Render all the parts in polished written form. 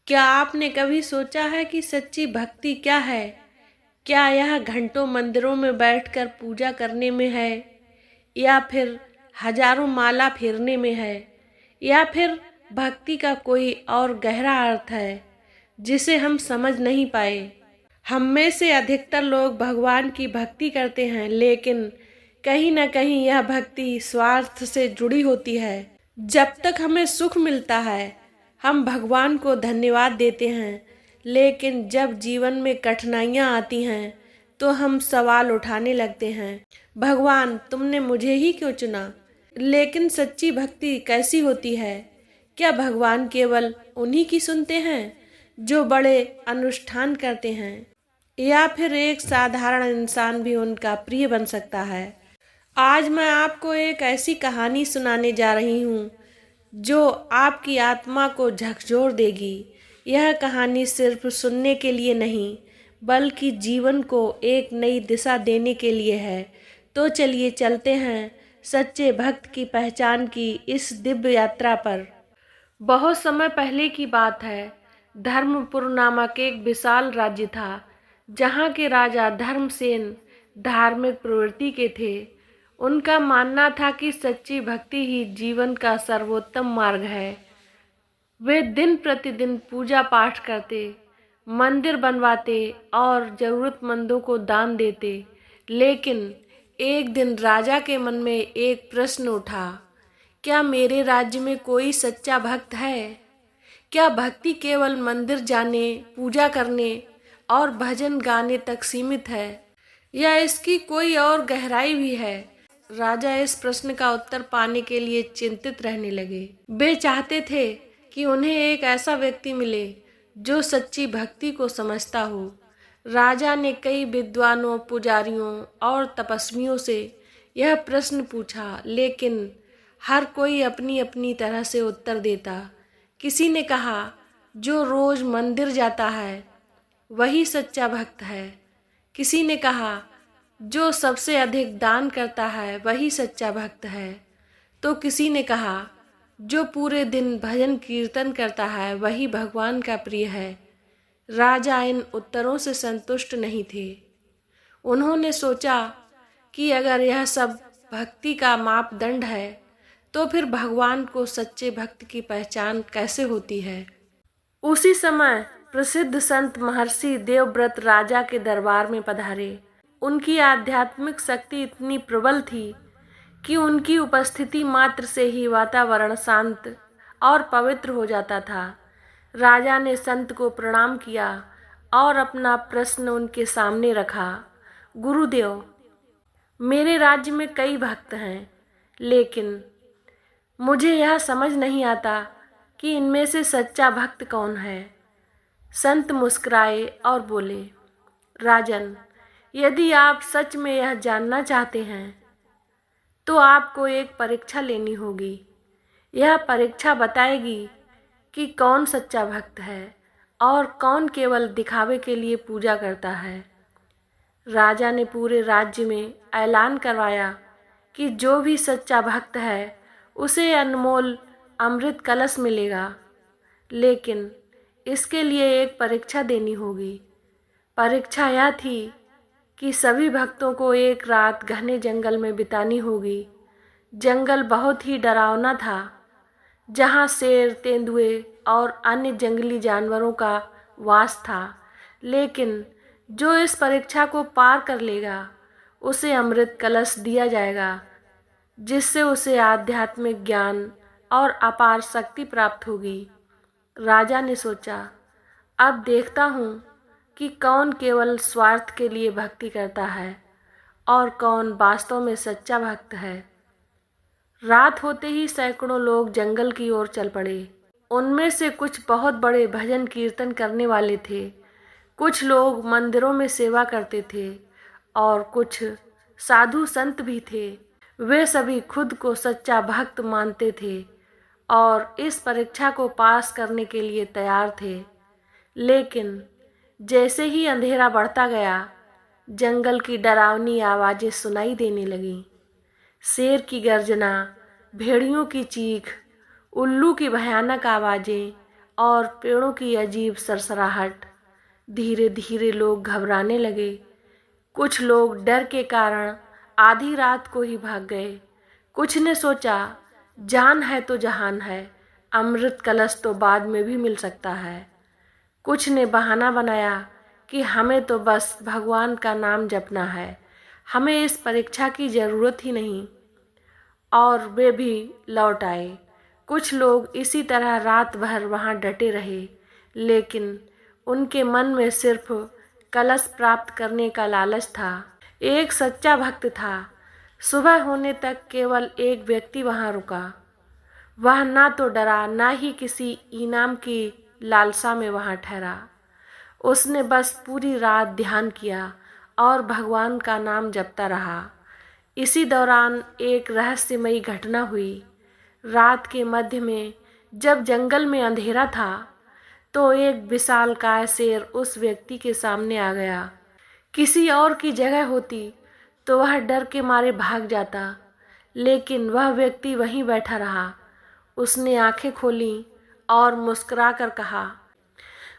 क्या आपने कभी सोचा है कि सच्ची भक्ति क्या है? क्या यह घंटों मंदिरों में बैठकर पूजा करने में है, या फिर हजारों माला फेरने में है, या फिर भक्ति का कोई और गहरा अर्थ है जिसे हम समझ नहीं पाए? हम में से अधिकतर लोग भगवान की भक्ति करते हैं, लेकिन कहीं ना कहीं यह भक्ति स्वार्थ से जुड़ी होती है। जब तक हमें सुख मिलता है, हम भगवान को धन्यवाद देते हैं, लेकिन जब जीवन में कठिनाइयाँ आती हैं तो हम सवाल उठाने लगते हैं, भगवान तुमने मुझे ही क्यों चुना? लेकिन सच्ची भक्ति कैसी होती है? क्या भगवान केवल उन्हीं की सुनते हैं जो बड़े अनुष्ठान करते हैं, या फिर एक साधारण इंसान भी उनका प्रिय बन सकता है? आज मैं आपको एक ऐसी कहानी सुनाने जा रही हूँ जो आपकी आत्मा को झकझोर देगी। यह कहानी सिर्फ सुनने के लिए नहीं, बल्कि जीवन को एक नई दिशा देने के लिए है। तो चलिए चलते हैं सच्चे भक्त की पहचान की इस दिव्य यात्रा पर। बहुत समय पहले की बात है। धर्मपुर नामक एक विशाल राज्य था, जहाँ के राजा धर्मसेन धार्मिक प्रवृत्ति के थे। उनका मानना था कि सच्ची भक्ति ही जीवन का सर्वोत्तम मार्ग है। वे दिन प्रतिदिन पूजा पाठ करते, मंदिर बनवाते और जरूरतमंदों को दान देते। लेकिन एक दिन राजा के मन में एक प्रश्न उठा, क्या मेरे राज्य में कोई सच्चा भक्त है? क्या भक्ति केवल मंदिर जाने, पूजा करने और भजन गाने तक सीमित है, या इसकी कोई और गहराई भी है? राजा इस प्रश्न का उत्तर पाने के लिए चिंतित रहने लगे। वे चाहते थे कि उन्हें एक ऐसा व्यक्ति मिले जो सच्ची भक्ति को समझता हो। राजा ने कई विद्वानों, पुजारियों और तपस्वियों से यह प्रश्न पूछा, लेकिन हर कोई अपनी अपनी तरह से उत्तर देता। किसी ने कहा, जो रोज मंदिर जाता है वही सच्चा भक्त है। किसी ने कहा, जो सबसे अधिक दान करता है वही सच्चा भक्त है। तो किसी ने कहा, जो पूरे दिन भजन कीर्तन करता है वही भगवान का प्रिय है। राजा इन उत्तरों से संतुष्ट नहीं थे। उन्होंने सोचा कि अगर यह सब भक्ति का मापदंड है, तो फिर भगवान को सच्चे भक्त की पहचान कैसे होती है? उसी समय प्रसिद्ध संत महर्षि देवव्रत राजा के दरबार में पधारे। उनकी आध्यात्मिक शक्ति इतनी प्रबल थी कि उनकी उपस्थिति मात्र से ही वातावरण शांत और पवित्र हो जाता था। राजा ने संत को प्रणाम किया और अपना प्रश्न उनके सामने रखा। गुरुदेव, मेरे राज्य में कई भक्त हैं, लेकिन मुझे यह समझ नहीं आता कि इनमें से सच्चा भक्त कौन है। संत मुस्कुराए और बोले, राजन, यदि आप सच में यह जानना चाहते हैं तो आपको एक परीक्षा लेनी होगी। यह परीक्षा बताएगी कि कौन सच्चा भक्त है और कौन केवल दिखावे के लिए पूजा करता है। राजा ने पूरे राज्य में ऐलान करवाया कि जो भी सच्चा भक्त है उसे अनमोल अमृत कलश मिलेगा, लेकिन इसके लिए एक परीक्षा देनी होगी। परीक्षा यह थी कि सभी भक्तों को एक रात घने जंगल में बितानी होगी। जंगल बहुत ही डरावना था, जहाँ शेर, तेंदुए और अन्य जंगली जानवरों का वास था। लेकिन जो इस परीक्षा को पार कर लेगा उसे अमृत कलश दिया जाएगा, जिससे उसे आध्यात्मिक ज्ञान और अपार शक्ति प्राप्त होगी। राजा ने सोचा, अब देखता हूँ कि कौन केवल स्वार्थ के लिए भक्ति करता है और कौन वास्तव में सच्चा भक्त है। रात होते ही सैकड़ों लोग जंगल की ओर चल पड़े। उनमें से कुछ बहुत बड़े भजन कीर्तन करने वाले थे, कुछ लोग मंदिरों में सेवा करते थे और कुछ साधु संत भी थे। वे सभी खुद को सच्चा भक्त मानते थे और इस परीक्षा को पास करने के लिए तैयार थे। लेकिन जैसे ही अंधेरा बढ़ता गया, जंगल की डरावनी आवाज़ें सुनाई देने लगीं। शेर की गर्जना, भेड़ियों की चीख, उल्लू की भयानक आवाज़ें और पेड़ों की अजीब सरसराहट। धीरे धीरे लोग घबराने लगे। कुछ लोग डर के कारण आधी रात को ही भाग गए। कुछ ने सोचा जान है तो जहान है, अमृत कलश तो बाद में भी मिल सकता है। कुछ ने बहाना बनाया कि हमें तो बस भगवान का नाम जपना है, हमें इस परीक्षा की ज़रूरत ही नहीं, और वे भी लौट आए। कुछ लोग इसी तरह रात भर वहाँ डटे रहे, लेकिन उनके मन में सिर्फ कलश प्राप्त करने का लालच था। एक सच्चा भक्त था। सुबह होने तक केवल एक व्यक्ति वहाँ रुका। वह ना तो डरा, ना ही किसी इनाम की लालसा में वहाँ ठहरा। उसने बस पूरी रात ध्यान किया और भगवान का नाम जपता रहा। इसी दौरान एक रहस्यमयी घटना हुई। रात के मध्य में जब जंगल में अंधेरा था, तो एक विशालकाय शेर उस व्यक्ति के सामने आ गया। किसी और की जगह होती तो वह डर के मारे भाग जाता, लेकिन वह व्यक्ति वहीं बैठा रहा। उसने आंखें खोलीं और मुस्कुराकर कहा,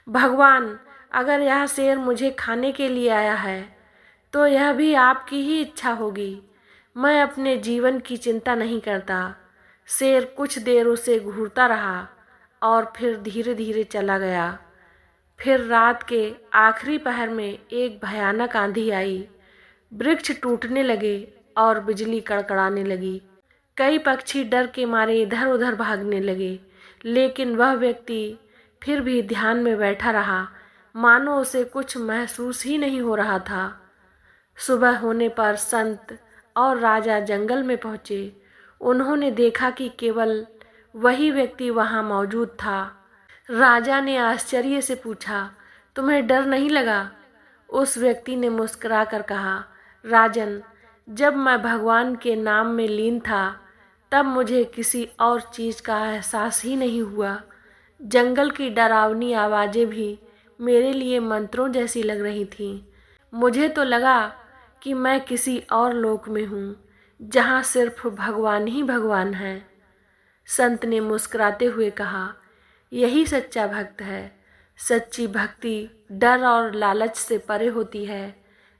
भगवान, अगर यह शेर मुझे खाने के लिए आया है तो यह भी आपकी ही इच्छा होगी। मैं अपने जीवन की चिंता नहीं करता। शेर कुछ देर उसे घूरता रहा और फिर धीरे धीरे चला गया। फिर रात के आखिरी पहर में एक भयानक आंधी आई। वृक्ष टूटने लगे और बिजली कड़कड़ाने लगी। कई पक्षी डर के मारे इधर उधर भागने लगे, लेकिन वह व्यक्ति फिर भी ध्यान में बैठा रहा, मानो उसे कुछ महसूस ही नहीं हो रहा था। सुबह होने पर संत और राजा जंगल में पहुँचे। उन्होंने देखा कि केवल वही व्यक्ति वहाँ मौजूद था। राजा ने आश्चर्य से पूछा, तुम्हें डर नहीं लगा? उस व्यक्ति ने मुस्कुराकर कहा, राजन, जब मैं भगवान के नाम में लीन था तब मुझे किसी और चीज़ का एहसास ही नहीं हुआ। जंगल की डरावनी आवाज़ें भी मेरे लिए मंत्रों जैसी लग रही थीं। मुझे तो लगा कि मैं किसी और लोक में हूँ, जहाँ सिर्फ भगवान ही भगवान हैं। संत ने मुस्कुराते हुए कहा, यही सच्चा भक्त है। सच्ची भक्ति डर और लालच से परे होती है।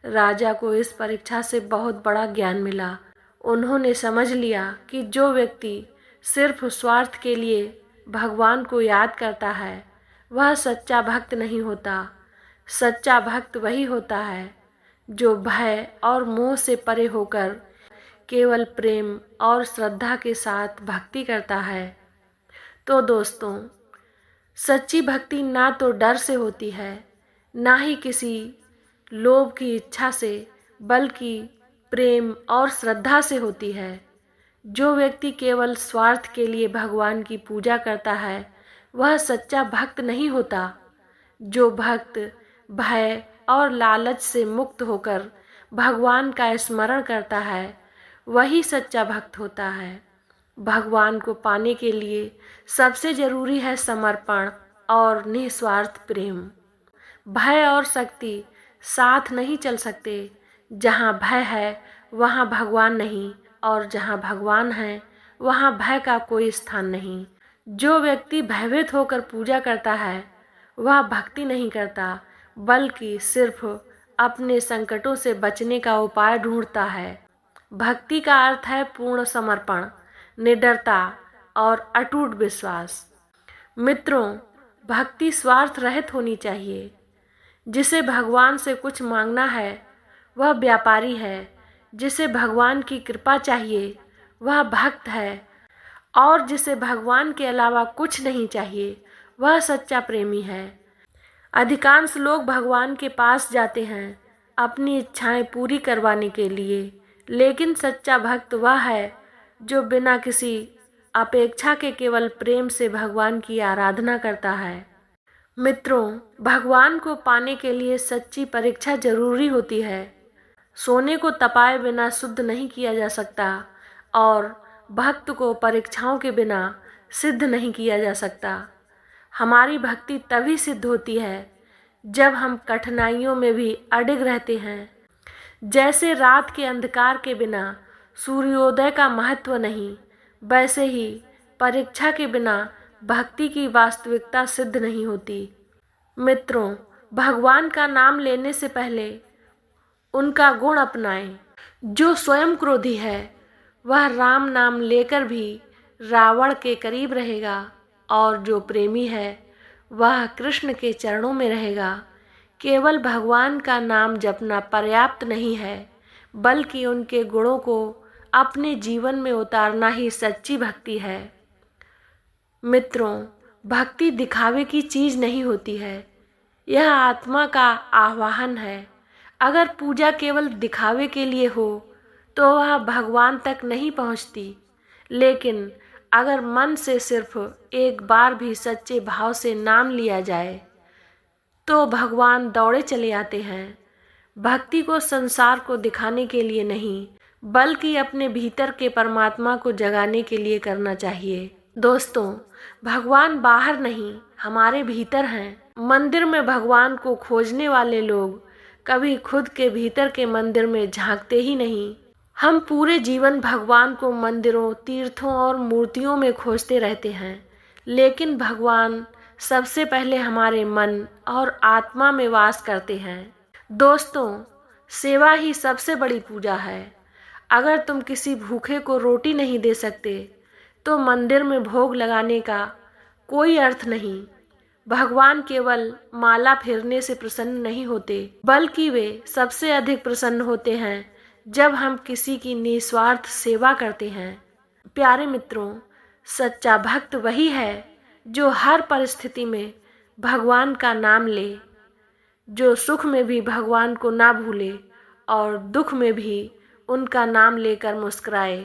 राजा को इस परीक्षा से बहुत बड़ा ज्ञान मिला। उन्होंने समझ लिया कि जो व्यक्ति सिर्फ स्वार्थ के लिए भगवान को याद करता है, वह सच्चा भक्त नहीं होता। सच्चा भक्त वही होता है जो भय और मोह से परे होकर केवल प्रेम और श्रद्धा के साथ भक्ति करता है। तो दोस्तों, सच्ची भक्ति ना तो डर से होती है, ना ही किसी लोभ की इच्छा से, बल्कि प्रेम और श्रद्धा से होती है। जो व्यक्ति केवल स्वार्थ के लिए भगवान की पूजा करता है, वह सच्चा भक्त नहीं होता। जो भक्त भय और लालच से मुक्त होकर भगवान का स्मरण करता है, वही सच्चा भक्त होता है। भगवान को पाने के लिए सबसे जरूरी है समर्पण और निस्वार्थ प्रेम। भय और शक्ति साथ नहीं चल सकते। जहाँ भय है वहाँ भगवान नहीं, और जहाँ भगवान है वहाँ भय का कोई स्थान नहीं। जो व्यक्ति भयभीत होकर पूजा करता है, वह भक्ति नहीं करता, बल्कि सिर्फ अपने संकटों से बचने का उपाय ढूंढता है। भक्ति का अर्थ है पूर्ण समर्पण, निडरता और अटूट विश्वास। मित्रों, भक्ति स्वार्थ रहित होनी चाहिए। जिसे भगवान से कुछ मांगना है वह व्यापारी है। जिसे भगवान की कृपा चाहिए वह भक्त है। और जिसे भगवान के अलावा कुछ नहीं चाहिए वह सच्चा प्रेमी है। अधिकांश लोग भगवान के पास जाते हैं अपनी इच्छाएं पूरी करवाने के लिए, लेकिन सच्चा भक्त वह है जो बिना किसी अपेक्षा के केवल प्रेम से भगवान की आराधना करता है। मित्रों, भगवान को पाने के लिए सच्ची परीक्षा जरूरी होती है। सोने को तपाए बिना शुद्ध नहीं किया जा सकता, और भक्त को परीक्षाओं के बिना सिद्ध नहीं किया जा सकता। हमारी भक्ति तभी सिद्ध होती है जब हम कठिनाइयों में भी अडिग रहते हैं। जैसे रात के अंधकार के बिना सूर्योदय का महत्व नहीं, वैसे ही परीक्षा के बिना भक्ति की वास्तविकता सिद्ध नहीं होती। मित्रों, भगवान का नाम लेने से पहले उनका गुण अपनाएं। जो स्वयं क्रोधी है वह राम नाम लेकर भी रावण के करीब रहेगा, और जो प्रेमी है वह कृष्ण के चरणों में रहेगा। केवल भगवान का नाम जपना पर्याप्त नहीं है, बल्कि उनके गुणों को अपने जीवन में उतारना ही सच्ची भक्ति है। मित्रों, भक्ति दिखावे की चीज़ नहीं होती है, यह आत्मा का आह्वान है। अगर पूजा केवल दिखावे के लिए हो तो वह भगवान तक नहीं पहुंचती, लेकिन अगर मन से सिर्फ एक बार भी सच्चे भाव से नाम लिया जाए तो भगवान दौड़े चले आते हैं। भक्ति को संसार को दिखाने के लिए नहीं, बल्कि अपने भीतर के परमात्मा को जगाने के लिए करना चाहिए। दोस्तों, भगवान बाहर नहीं, हमारे भीतर हैं। मंदिर में भगवान को खोजने वाले लोग कभी खुद के भीतर के मंदिर में झांकते ही नहीं। हम पूरे जीवन भगवान को मंदिरों, तीर्थों और मूर्तियों में खोजते रहते हैं, लेकिन भगवान सबसे पहले हमारे मन और आत्मा में वास करते हैं। दोस्तों, सेवा ही सबसे बड़ी पूजा है। अगर तुम किसी भूखे को रोटी नहीं दे सकते तो मंदिर में भोग लगाने का कोई अर्थ नहीं। भगवान केवल माला फेरने से प्रसन्न नहीं होते, बल्कि वे सबसे अधिक प्रसन्न होते हैं जब हम किसी की निस्वार्थ सेवा करते हैं। प्यारे मित्रों, सच्चा भक्त वही है जो हर परिस्थिति में भगवान का नाम ले, जो सुख में भी भगवान को ना भूले और दुख में भी उनका नाम लेकर मुस्कुराए।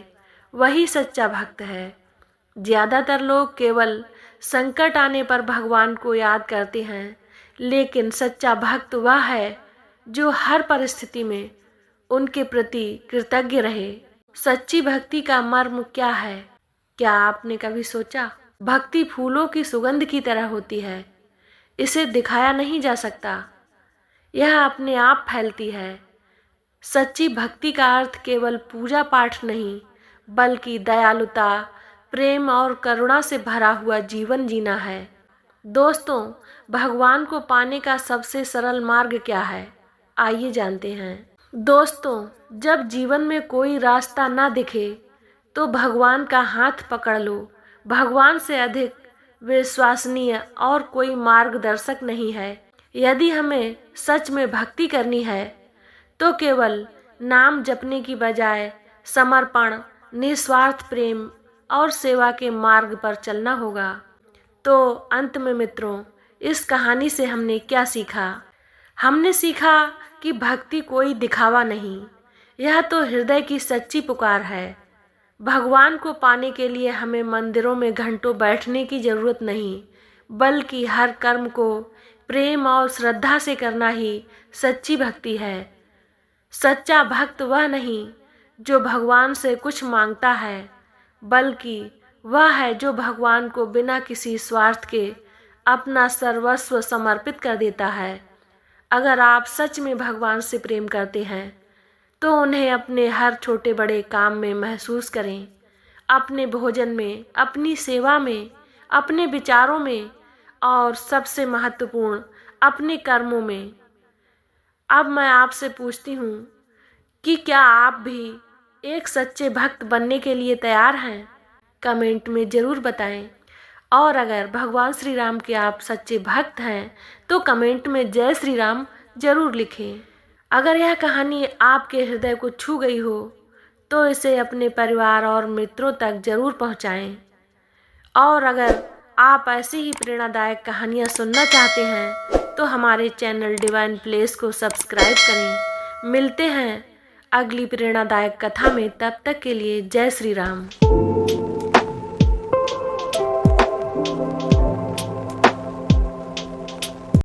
वही सच्चा भक्त है। ज़्यादातर लोग केवल संकट आने पर भगवान को याद करते हैं, लेकिन सच्चा भक्त वह है जो हर परिस्थिति में उनके प्रति कृतज्ञ रहे। सच्ची भक्ति का मर्म क्या है? क्या आपने कभी सोचा? भक्ति फूलों की सुगंध की तरह होती है। इसे दिखाया नहीं जा सकता, यह अपने आप फैलती है। सच्ची भक्ति का अर्थ केवल पूजा पाठ नहीं, बल्कि दयालुता, प्रेम और करुणा से भरा हुआ जीवन जीना है। दोस्तों, भगवान को पाने का सबसे सरल मार्ग क्या है? आइए जानते हैं। दोस्तों, जब जीवन में कोई रास्ता ना दिखे तो भगवान का हाथ पकड़ लो। भगवान से अधिक विश्वसनीय और कोई मार्गदर्शक नहीं है। यदि हमें सच में भक्ति करनी है तो केवल नाम जपने की बजाय समर्पण, निस्वार्थ प्रेम और सेवा के मार्ग पर चलना होगा। तो अंत में मित्रों, इस कहानी से हमने क्या सीखा? हमने सीखा कि भक्ति कोई दिखावा नहीं, यह तो हृदय की सच्ची पुकार है। भगवान को पाने के लिए हमें मंदिरों में घंटों बैठने की जरूरत नहीं, बल्कि हर कर्म को प्रेम और श्रद्धा से करना ही सच्ची भक्ति है। सच्चा भक्त वह नहीं जो भगवान से कुछ मांगता है, बल्कि वह है जो भगवान को बिना किसी स्वार्थ के अपना सर्वस्व समर्पित कर देता है। अगर आप सच में भगवान से प्रेम करते हैं तो उन्हें अपने हर छोटे बड़े काम में महसूस करें, अपने भोजन में, अपनी सेवा में, अपने विचारों में और सबसे महत्वपूर्ण अपने कर्मों में। अब मैं आपसे पूछती हूँ कि क्या आप भी एक सच्चे भक्त बनने के लिए तैयार हैं? कमेंट में ज़रूर बताएं। और अगर भगवान श्री राम के आप सच्चे भक्त हैं तो कमेंट में जय श्री राम ज़रूर लिखें। अगर यह कहानी आपके हृदय को छू गई हो तो इसे अपने परिवार और मित्रों तक ज़रूर पहुंचाएं। और अगर आप ऐसी ही प्रेरणादायक कहानियां सुनना चाहते हैं तो हमारे चैनल डिवाइन प्लेस को सब्सक्राइब करें। मिलते हैं अगली प्रेरणादायक कथा में, तब तक के लिए जय श्री राम।